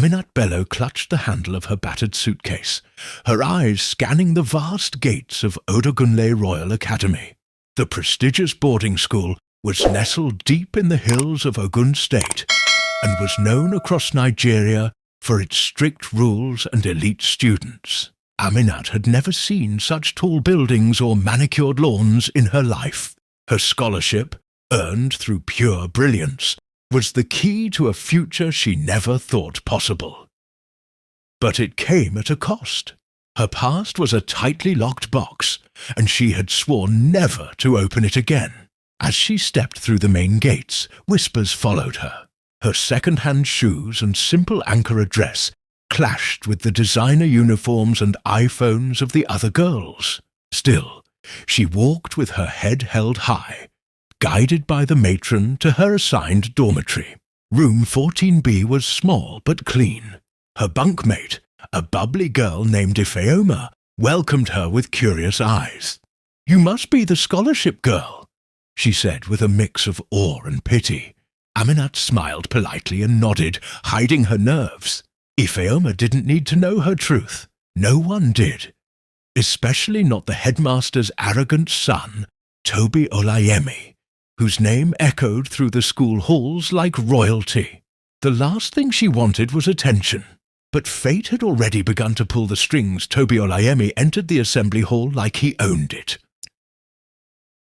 Aminat Bello clutched the handle of her battered suitcase, her eyes scanning the vast gates of Odogunle Royal Academy. The prestigious boarding school was nestled deep in the hills of Ogun State and was known across Nigeria for its strict rules and elite students. Aminat had never seen such tall buildings or manicured lawns in her life. Her scholarship, earned through pure brilliance, was the key to a future she never thought possible. But it came at a cost. Her past was a tightly locked box, and she had sworn never to open it again. As she stepped through the main gates, whispers followed her. Her second-hand shoes and simple Ankara dress clashed with the designer uniforms and iPhones of the other girls. Still, she walked with her head held high, guided by the matron to her assigned dormitory. Room 14B was small but clean. Her bunkmate, a bubbly girl named Ifeoma, welcomed her with curious eyes. "You must be the scholarship girl," she said with a mix of awe and pity. Aminat smiled politely and nodded, hiding her nerves. Ifeoma didn't need to know her truth. No one did. Especially not the headmaster's arrogant son, Toby Olayemi, whose name echoed through the school halls like royalty. The last thing she wanted was attention. But fate had already begun to pull the strings. Toby Olayemi entered the assembly hall like he owned it.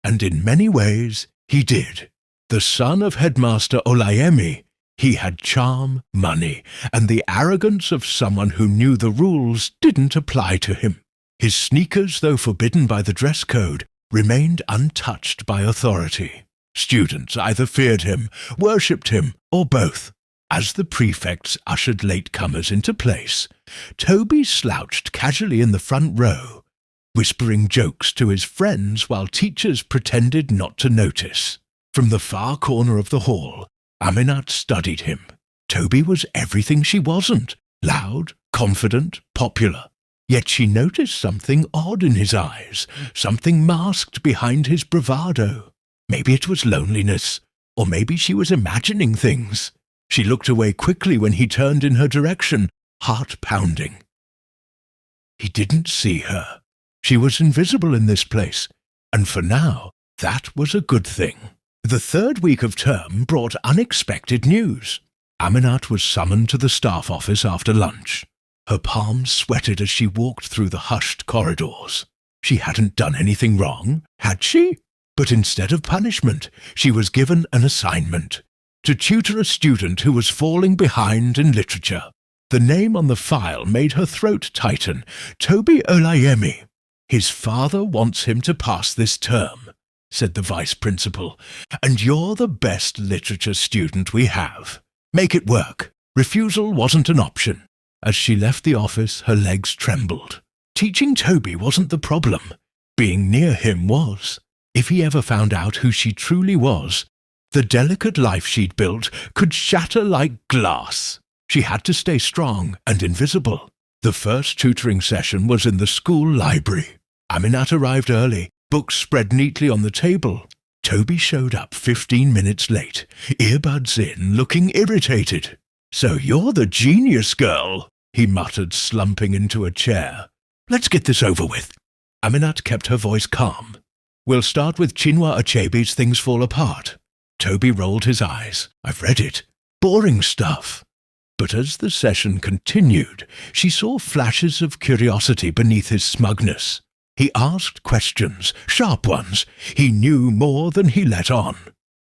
And in many ways, he did. The son of Headmaster Olayemi, he had charm, money, and the arrogance of someone who knew the rules didn't apply to him. His sneakers, though forbidden by the dress code, remained untouched by authority. Students either feared him, worshipped him, or both. As the prefects ushered latecomers into place, Toby slouched casually in the front row, whispering jokes to his friends while teachers pretended not to notice. From the far corner of the hall, Aminat studied him. Toby was everything she wasn't: loud, confident, popular. Yet she noticed something odd in his eyes, something masked behind his bravado. Maybe it was loneliness, or maybe she was imagining things. She looked away quickly when he turned in her direction, heart pounding. He didn't see her. She was invisible in this place, and for now, that was a good thing. The third week of term brought unexpected news. Aminat was summoned to the staff office after lunch. Her palms sweated as she walked through the hushed corridors. She hadn't done anything wrong, had she? But instead of punishment, she was given an assignment: to tutor a student who was falling behind in literature. The name on the file made her throat tighten: Toby Olayemi. "His father wants him to pass this term," said the vice principal, "and you're the best literature student we have. Make it work." Refusal wasn't an option. As she left the office, her legs trembled. Teaching Toby wasn't the problem. Being near him was. If he ever found out who she truly was, the delicate life she'd built could shatter like glass. She had to stay strong and invisible. The first tutoring session was in the school library. Aminat arrived early, books spread neatly on the table. Toby showed up 15 minutes late, earbuds in, looking irritated. "So you're the genius girl," he muttered, slumping into a chair. "Let's get this over with." Aminat kept her voice calm. "We'll start with Chinua Achebe's Things Fall Apart." Toby rolled his eyes. "I've read it. Boring stuff." But as the session continued, she saw flashes of curiosity beneath his smugness. He asked questions, sharp ones. He knew more than he let on.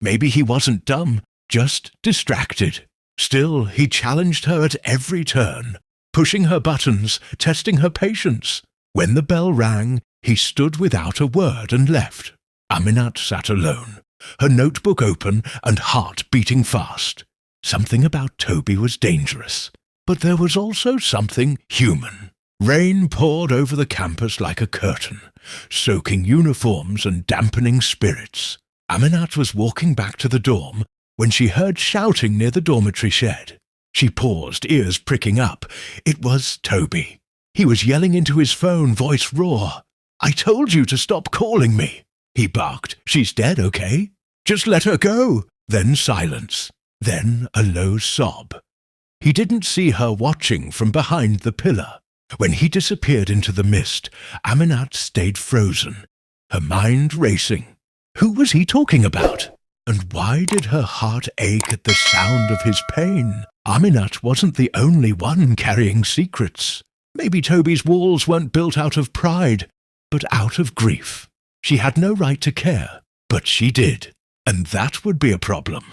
Maybe he wasn't dumb, just distracted. Still, he challenged her at every turn, pushing her buttons, testing her patience. When the bell rang, he stood without a word and left. Aminat sat alone, her notebook open and heart beating fast. Something about Toby was dangerous, but there was also something human. Rain poured over the campus like a curtain, soaking uniforms and dampening spirits. Aminat was walking back to the dorm when she heard shouting near the dormitory shed. She paused, ears pricking up. It was Toby. He was yelling into his phone, voice raw. "I told you to stop calling me," he barked. "She's dead, okay? Just let her go." Then silence. Then a low sob. He didn't see her watching from behind the pillar. When he disappeared into the mist, Aminat stayed frozen, her mind racing. Who was he talking about? And why did her heart ache at the sound of his pain? Aminat wasn't the only one carrying secrets. Maybe Toby's walls weren't built out of pride, but out of grief. She had no right to care, but she did, and that would be a problem.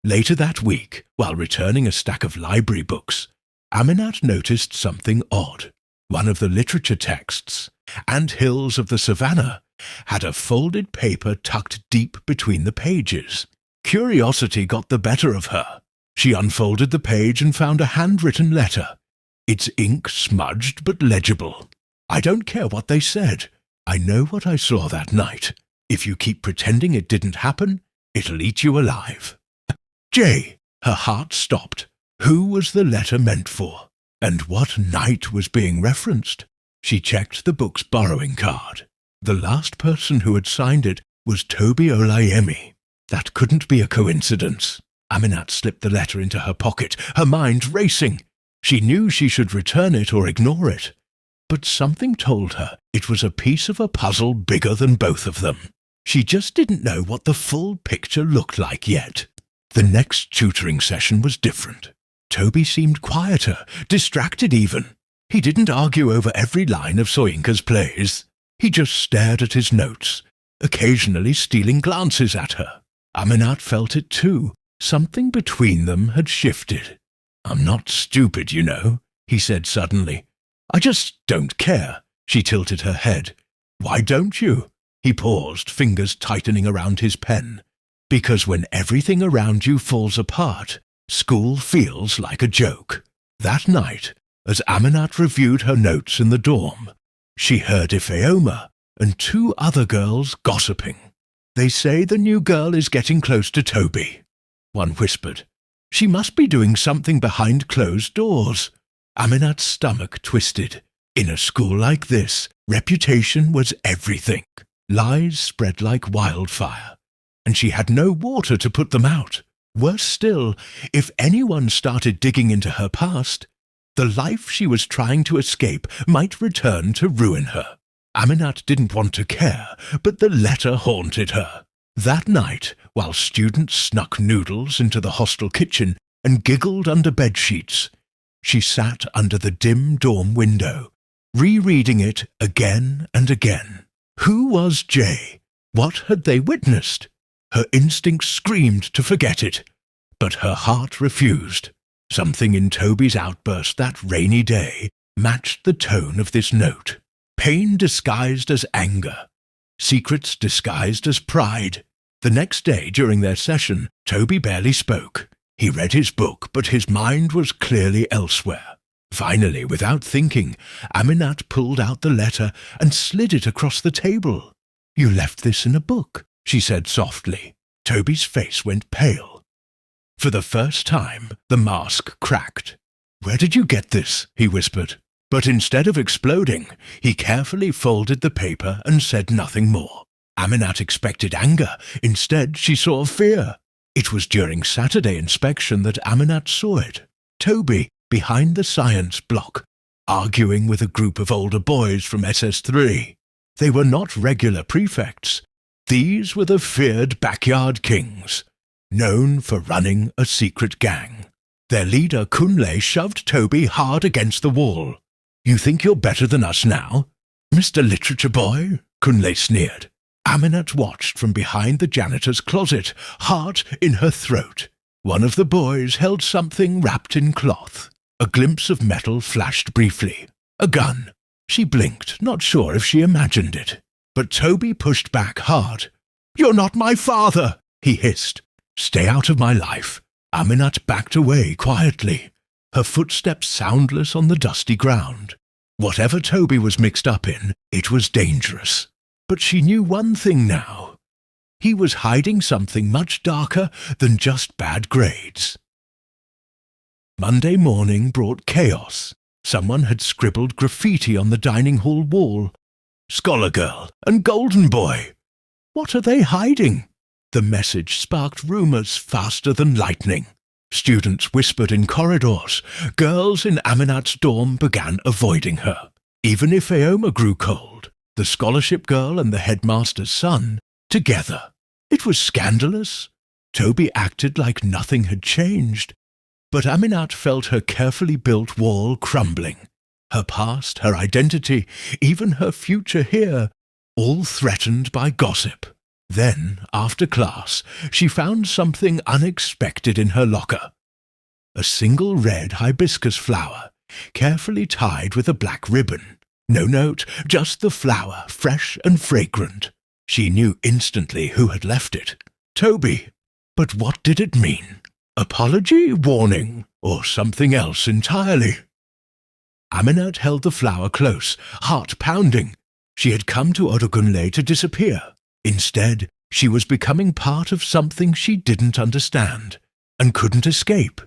Later that week, while returning a stack of library books, Aminat noticed something odd. One of the literature texts, "Ant Hills of the Savannah," had a folded paper tucked deep between the pages. Curiosity got the better of her. She unfolded the page and found a handwritten letter. Its ink smudged but legible. "I don't care what they said. I know what I saw that night. If you keep pretending it didn't happen, it'll eat you alive." Jay! Her heart stopped. Who was the letter meant for? And what night was being referenced? She checked the book's borrowing card. The last person who had signed it was Toby Olayemi. That couldn't be a coincidence. Aminat slipped the letter into her pocket, her mind racing. She knew she should return it or ignore it. But something told her it was a piece of a puzzle bigger than both of them. She just didn't know what the full picture looked like yet. The next tutoring session was different. Toby seemed quieter, distracted even. He didn't argue over every line of Soyinka's plays. He just stared at his notes, occasionally stealing glances at her. Aminat felt it too. Something between them had shifted. "I'm not stupid, you know," he said suddenly. "I just don't care." She tilted her head. "Why don't you?" He paused, fingers tightening around his pen. "Because when everything around you falls apart, school feels like a joke." That night, as Aminat reviewed her notes in the dorm, she heard Ifeoma and two other girls gossiping. "They say the new girl is getting close to Toby," one whispered. "She must be doing something behind closed doors." Aminat's stomach twisted. In a school like this, reputation was everything. Lies spread like wildfire, and she had no water to put them out. Worse still, if anyone started digging into her past, the life she was trying to escape might return to ruin her. Aminat didn't want to care, but the letter haunted her. That night, while students snuck noodles into the hostel kitchen and giggled under bedsheets, she sat under the dim dorm window, rereading it again and again. Who was Jay? What had they witnessed? Her instinct screamed to forget it, but her heart refused. Something in Toby's outburst that rainy day matched the tone of this note. Pain disguised as anger. Secrets disguised as pride. The next day, during their session, Toby barely spoke. He read his book, but his mind was clearly elsewhere. Finally, without thinking, Aminat pulled out the letter and slid it across the table. "You left this in a book," she said softly. Toby's face went pale. For the first time, the mask cracked. "Where did you get this?" he whispered. But instead of exploding, he carefully folded the paper and said nothing more. Aminat expected anger. Instead, she saw fear. It was during Saturday inspection that Aminat saw it. Toby, behind the science block, arguing with a group of older boys from SS3. They were not regular prefects. These were the feared backyard kings, known for running a secret gang. Their leader, Kunle, shoved Toby hard against the wall. "You think you're better than us now, Mr. Literature Boy?" Kunle sneered. Aminat watched from behind the janitor's closet, heart in her throat. One of the boys held something wrapped in cloth. A glimpse of metal flashed briefly. A gun. She blinked, not sure if she imagined it. But Toby pushed back hard. "You're not my father," he hissed. "Stay out of my life." Aminat backed away quietly, her footsteps soundless on the dusty ground. Whatever Toby was mixed up in, it was dangerous. But she knew one thing now. He was hiding something much darker than just bad grades. Monday morning brought chaos. Someone had scribbled graffiti on the dining hall wall. "Scholar Girl" and "Golden Boy." What are they hiding? The message sparked rumors faster than lightning. Students whispered in corridors. Girls in Aminat's dorm began avoiding her. Even if Aoma grew cold, the scholarship girl and the headmaster's son, together. It was scandalous. Toby acted like nothing had changed. But Aminat felt her carefully built wall crumbling. Her past, her identity, even her future here, all threatened by gossip. Then, after class, she found something unexpected in her locker. A single red hibiscus flower, carefully tied with a black ribbon. No note, just the flower, fresh and fragrant. She knew instantly who had left it. Toby. But what did it mean? Apology, warning, or something else entirely? Aminat held the flower close, heart pounding. She had come to Odogunle to disappear. Instead, she was becoming part of something she didn't understand, and couldn't escape.